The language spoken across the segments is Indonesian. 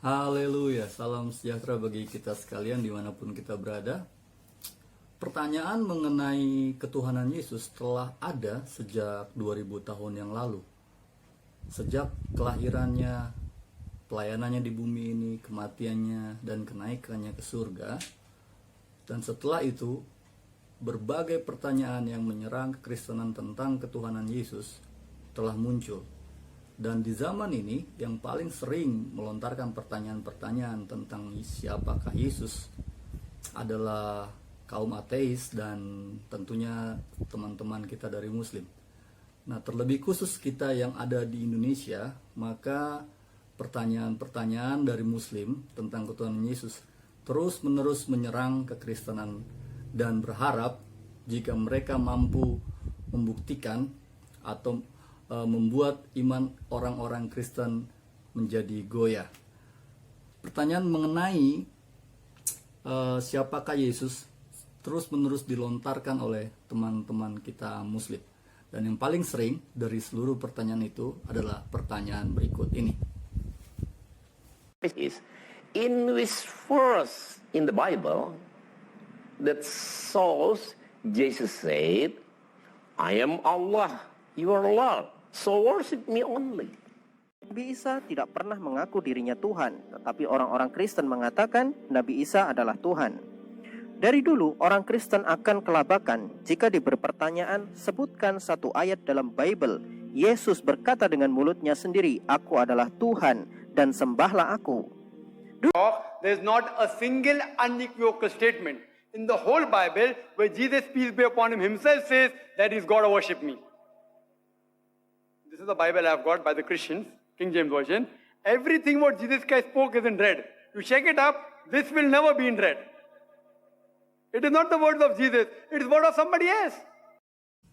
Haleluya, salam sejahtera bagi kita sekalian dimanapun kita berada. Pertanyaan mengenai ketuhanan Yesus telah ada sejak 2000 tahun yang lalu. Sejak kelahirannya, pelayanannya di bumi ini, kematiannya, dan kenaikannya ke surga. Dan setelah itu, berbagai pertanyaan yang menyerang kekristenan tentang ketuhanan Yesus telah muncul. Dan di zaman ini yang paling sering melontarkan pertanyaan-pertanyaan tentang siapakah Yesus adalah kaum ateis dan tentunya teman-teman kita dari Muslim. Nah, terlebih khusus kita yang ada di Indonesia, maka pertanyaan-pertanyaan dari Muslim tentang ketuhanan Yesus terus-menerus menyerang kekristenan dan berharap jika mereka mampu membuktikan atau membuat iman orang-orang Kristen menjadi goyah. Pertanyaan mengenai siapakah Yesus terus-menerus dilontarkan oleh teman-teman kita Muslim. Dan yang paling sering dari seluruh pertanyaan itu adalah pertanyaan berikut ini. In which verse in the Bible that shows Jesus said, I am Allah, your Lord, so worship me only. Nabi Isa tidak pernah mengaku dirinya Tuhan, tetapi orang-orang Kristen mengatakan Nabi Isa adalah Tuhan. Dari dulu, orang Kristen akan kelabakan jika diberi pertanyaan, sebutkan satu ayat dalam Bible. Yesus berkata dengan mulutnya sendiri, aku adalah Tuhan dan sembahlah aku. There is not a single unequivocal statement in the whole Bible where Jesus, peace be upon him, himself says that he's God, worship me. This is the Bible I have got by the Christians, King James Version. Everything what Jesus Christ spoke is in red. You check it up, this will never be in red. It is not the words of Jesus, it is word of somebody else.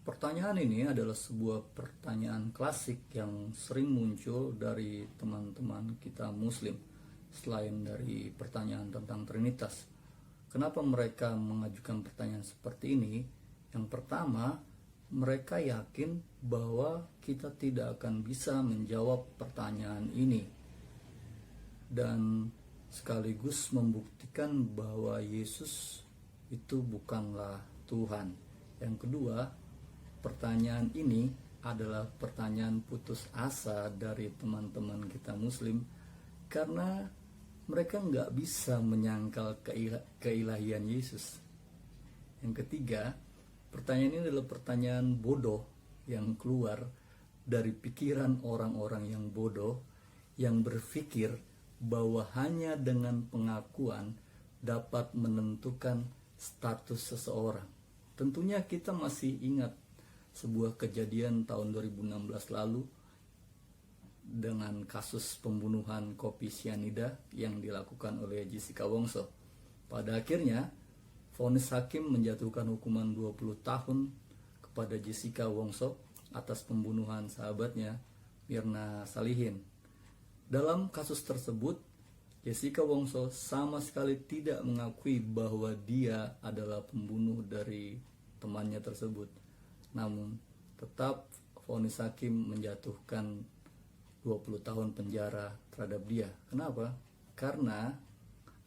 Pertanyaan ini adalah sebuah pertanyaan klasik yang sering muncul dari teman-teman kita Muslim. Selain dari pertanyaan tentang Trinitas. Kenapa mereka mengajukan pertanyaan seperti ini? Yang pertama, mereka yakin bahwa kita tidak akan bisa menjawab pertanyaan ini. Dan sekaligus membuktikan bahwa Yesus itu bukanlah Tuhan. Yang kedua, pertanyaan ini adalah pertanyaan putus asa dari teman-teman kita Muslim karena mereka nggak bisa menyangkal keilahian Yesus. Yang ketiga, pertanyaan ini adalah pertanyaan bodoh yang keluar dari pikiran orang-orang yang bodoh yang berpikir bahwa hanya dengan pengakuan dapat menentukan status seseorang. Tentunya kita masih ingat sebuah kejadian tahun 2016 lalu dengan kasus pembunuhan kopi sianida yang dilakukan oleh Jessica Wongso. Pada akhirnya, vonis hakim menjatuhkan hukuman 20 tahun kepada Jessica Wongso atas pembunuhan sahabatnya Mirna Salihin. Dalam kasus tersebut, Jessica Wongso sama sekali tidak mengakui bahwa dia adalah pembunuh dari temannya tersebut. Namun, tetap vonis hakim menjatuhkan 20 tahun penjara terhadap dia. Kenapa? Karena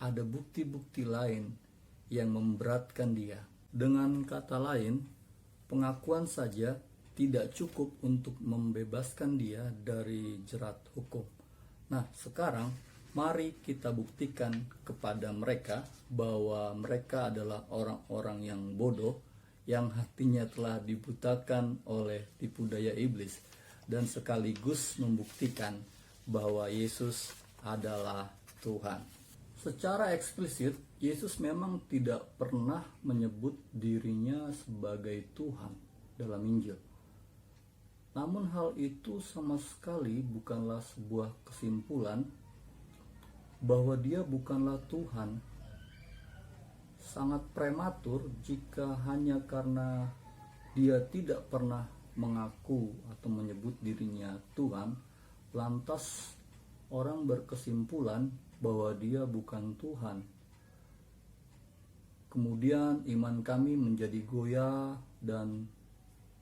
ada bukti-bukti lain yang memberatkan dia. Dengan kata lain, pengakuan saja tidak cukup untuk membebaskan dia dari jerat hukum. Nah, sekarang mari kita buktikan kepada mereka bahwa mereka adalah orang-orang yang bodoh, yang hatinya telah dibutakan oleh tipu daya iblis, dan sekaligus membuktikan bahwa Yesus adalah Tuhan. Secara eksplisit, Yesus memang tidak pernah menyebut dirinya sebagai Tuhan dalam Injil. Namun hal itu sama sekali bukanlah sebuah kesimpulan bahwa dia bukanlah Tuhan. Sangat prematur jika hanya karena dia tidak pernah mengaku atau menyebut dirinya Tuhan, lantas orang berkesimpulan bahwa dia bukan Tuhan. Kemudian iman kami menjadi goyah dan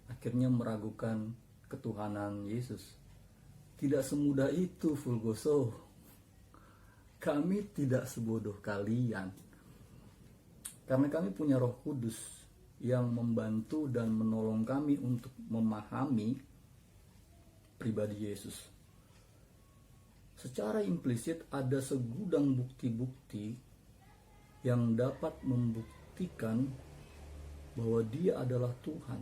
akhirnya meragukan ketuhanan Yesus. Tidak semudah itu, Fulgoso. kami tidak sebodoh kalian. Karena kami punya Roh Kudus yang membantu dan menolong kami untuk memahami pribadi Yesus. Secara implisit ada segudang bukti-bukti yang dapat membuktikan bahwa Dia adalah Tuhan.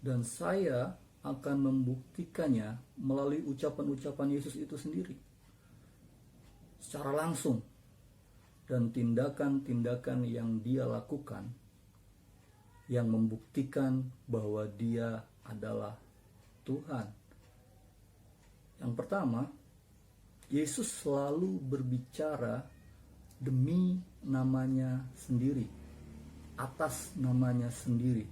Dan saya akan membuktikannya melalui ucapan-ucapan Yesus itu sendiri. Secara langsung. Dan tindakan-tindakan yang Dia lakukan yang membuktikan bahwa Dia adalah Tuhan. Yang pertama, Yesus selalu berbicara demi namanya sendiri, atas namanya sendiri.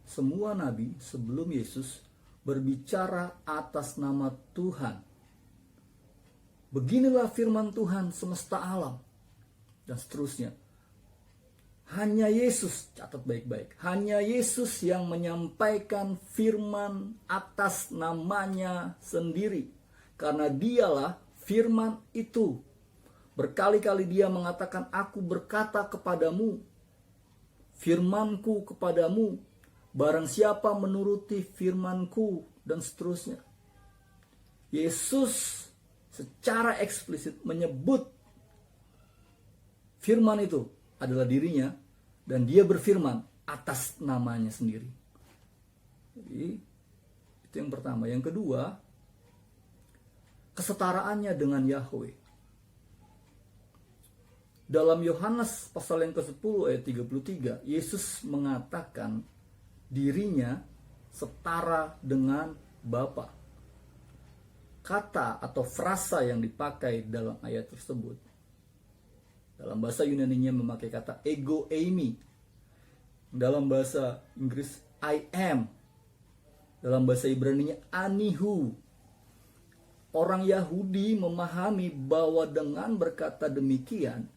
Semua nabi sebelum Yesus berbicara atas nama Tuhan. Beginilah firman Tuhan semesta alam, dan seterusnya. Hanya Yesus, catat baik-baik, hanya Yesus yang menyampaikan firman atas namanya sendiri. Karena Dialah firman itu. Berkali-kali Dia mengatakan, aku berkata kepadamu, firmanku kepadamu, barang siapa menuruti firmanku, dan seterusnya. Yesus secara eksplisit menyebut firman itu adalah dirinya, dan Dia berfirman atas namanya sendiri. Jadi itu yang pertama. Yang kedua, kesetaraannya dengan Yahweh. Dalam Yohanes pasal yang ke-10 ayat 33, Yesus mengatakan dirinya setara dengan Bapa. Kata atau frasa yang dipakai dalam ayat tersebut, dalam bahasa Yunani-nya memakai kata ego eimi. Dalam bahasa Inggris I am. Dalam bahasa Ibrani-nya anihu. Orang Yahudi memahami bahwa dengan berkata demikian,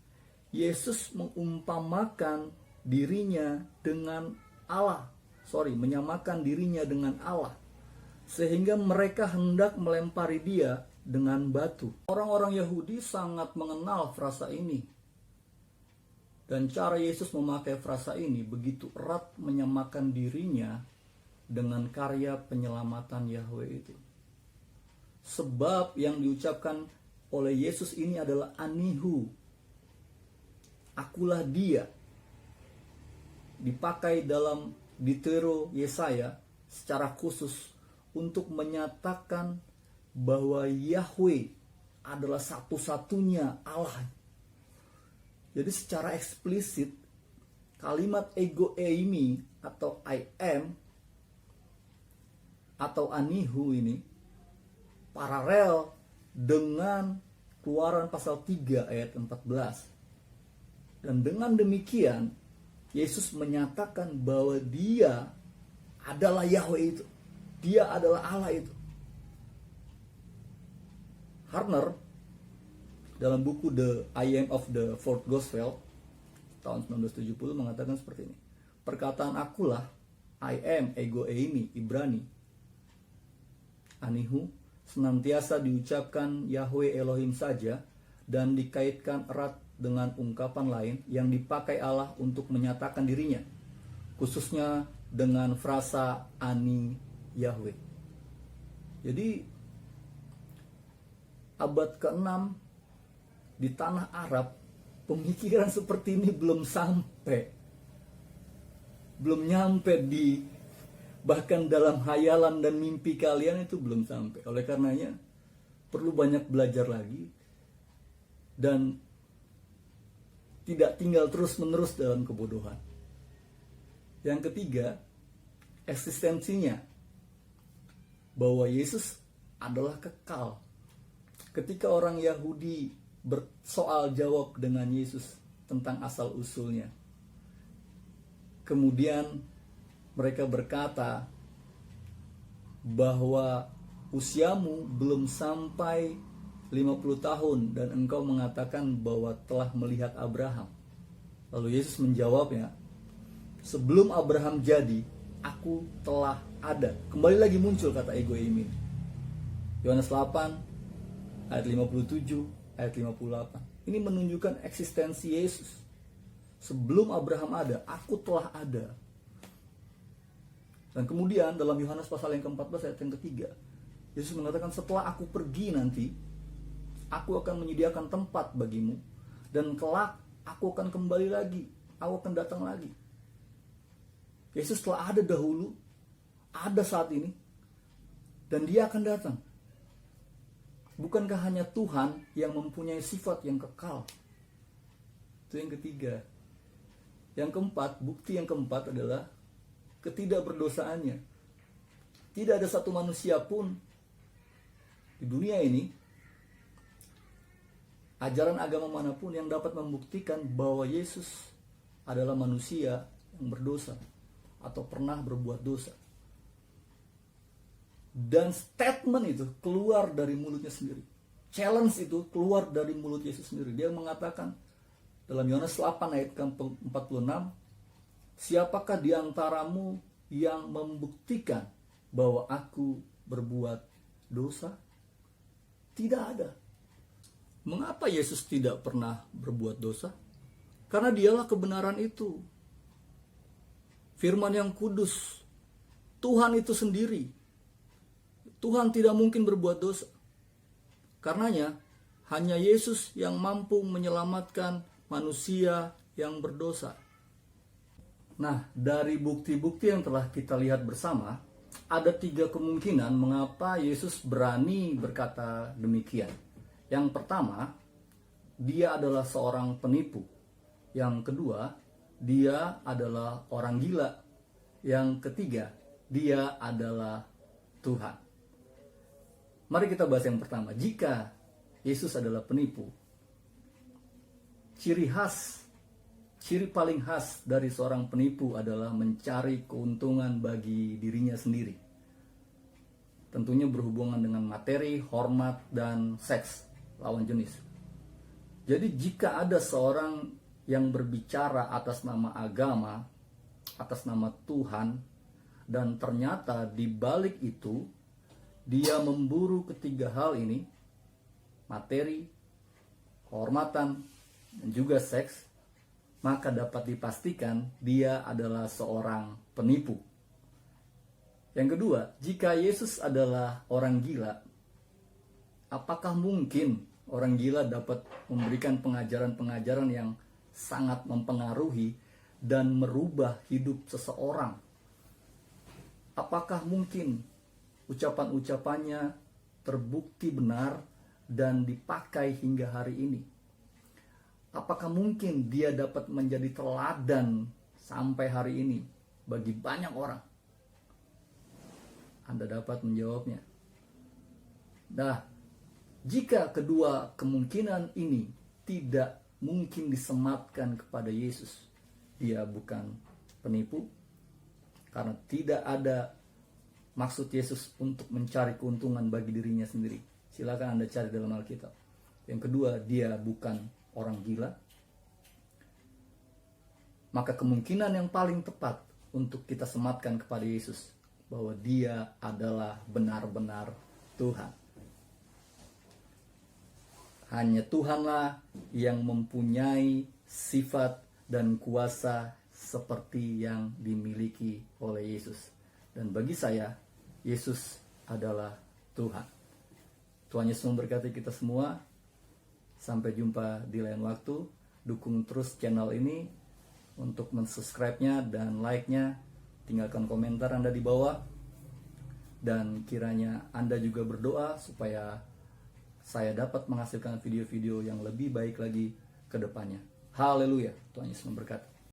Yesus mengumpamakan dirinya dengan Allah. Menyamakan dirinya dengan Allah. Sehingga mereka hendak melempari Dia dengan batu. Orang-orang Yahudi sangat mengenal frasa ini. Dan cara Yesus memakai frasa ini begitu erat menyamakan dirinya dengan karya penyelamatan Yahweh itu. Sebab yang diucapkan oleh Yesus ini adalah anihu. Akulah Dia. Dipakai dalam Ditero Yesaya secara khusus untuk menyatakan bahwa Yahweh adalah satu-satunya Allah. Jadi secara eksplisit kalimat ego eimi atau I am atau anihu ini paralel dengan Keluaran pasal 3 ayat 14. Dan dengan demikian Yesus menyatakan bahwa Dia adalah Yahweh itu. Dia adalah Allah itu. Harner dalam buku The I Am of the Fourth Gospel tahun 1970 mengatakan seperti ini. Perkataan akulah, I am, ego eimi, Ibrani, anihu, senantiasa diucapkan Yahweh Elohim saja dan dikaitkan erat dengan ungkapan lain yang dipakai Allah untuk menyatakan dirinya, khususnya dengan frasa ani Yahweh. Jadi abad ke-6 di tanah Arab, pemikiran seperti ini belum nyampe di bahkan dalam hayalan dan mimpi kalian itu belum sampai. Oleh karenanya perlu banyak belajar lagi dan tidak tinggal terus-menerus dalam kebodohan. Yang ketiga, eksistensinya, bahwa Yesus adalah kekal. Ketika orang Yahudi bersoal jawab dengan Yesus tentang asal usulnya, kemudian mereka berkata bahwa usiamu belum sampai 50 tahun dan engkau mengatakan bahwa telah melihat Abraham. Lalu Yesus menjawabnya, sebelum Abraham jadi, aku telah ada. Kembali lagi muncul kata ego ini. Yohanes 8 ayat 57 ayat 58. Ini menunjukkan eksistensi Yesus. Sebelum Abraham ada, aku telah ada. Dan kemudian dalam Yohanes pasal yang ke-14 ayat yang ketiga, Yesus mengatakan, setelah aku pergi nanti, aku akan menyediakan tempat bagimu, dan kelak aku akan kembali lagi, aku akan datang lagi. Yesus telah ada dahulu, ada saat ini, dan dia akan datang. Bukankah hanya Tuhan yang mempunyai sifat yang kekal? Itu yang ketiga. Yang keempat, bukti yang keempat adalah ketidakberdosaannya. Tidak ada satu manusia pun di dunia ini, ajaran agama manapun yang dapat membuktikan bahwa Yesus adalah manusia yang berdosa atau pernah berbuat dosa. Dan statement itu keluar dari mulutnya sendiri. Challenge itu keluar dari mulut Yesus sendiri. Dia mengatakan dalam Yohanes 8 ayat ke-46, siapakah di antaramu yang membuktikan bahwa aku berbuat dosa? Tidak ada. Mengapa Yesus tidak pernah berbuat dosa? Karena dialah kebenaran itu. Firman yang kudus. Tuhan itu sendiri. Tuhan tidak mungkin berbuat dosa. Karenanya, hanya Yesus yang mampu menyelamatkan manusia yang berdosa. Nah, dari bukti-bukti yang telah kita lihat bersama, ada 3 kemungkinan mengapa Yesus berani berkata demikian. Yang pertama, dia adalah seorang penipu. Yang kedua, dia adalah orang gila. Yang ketiga, dia adalah Tuhan. Mari kita bahas yang pertama. Jika Yesus adalah penipu, ciri paling khas dari seorang penipu adalah mencari keuntungan bagi dirinya sendiri. Tentunya berhubungan dengan materi, hormat, dan seks lawan jenis. Jadi jika ada seorang yang berbicara atas nama agama, atas nama Tuhan, dan ternyata di balik itu dia memburu ketiga hal ini, materi, kehormatan, dan juga seks, maka dapat dipastikan dia adalah seorang penipu. Yang kedua, jika Yesus adalah orang gila, apakah mungkin orang gila dapat memberikan pengajaran-pengajaran yang sangat mempengaruhi dan merubah hidup seseorang? Apakah mungkin ucapan-ucapannya terbukti benar dan dipakai hingga hari ini? Apakah mungkin dia dapat menjadi teladan sampai hari ini bagi banyak orang? Anda dapat menjawabnya. Nah, jika kedua kemungkinan ini tidak mungkin disematkan kepada Yesus, dia bukan penipu, karena tidak ada maksud Yesus untuk mencari keuntungan bagi dirinya sendiri. Silakan Anda cari dalam Alkitab. Yang kedua, dia bukan orang gila. Maka kemungkinan yang paling tepat untuk kita sematkan kepada Yesus, bahwa dia adalah benar-benar Tuhan. Hanya Tuhanlah yang mempunyai sifat dan kuasa seperti yang dimiliki oleh Yesus. Dan bagi saya, Yesus adalah Tuhan. Tuhan Yesus memberkati kita semua. Sampai jumpa di lain waktu. Dukung terus channel ini untuk mensubscribe-nya dan like-nya. Tinggalkan komentar Anda di bawah. Dan kiranya Anda juga berdoa supaya saya dapat menghasilkan video-video yang lebih baik lagi ke depannya. Haleluya. Tuhan Yesus memberkati.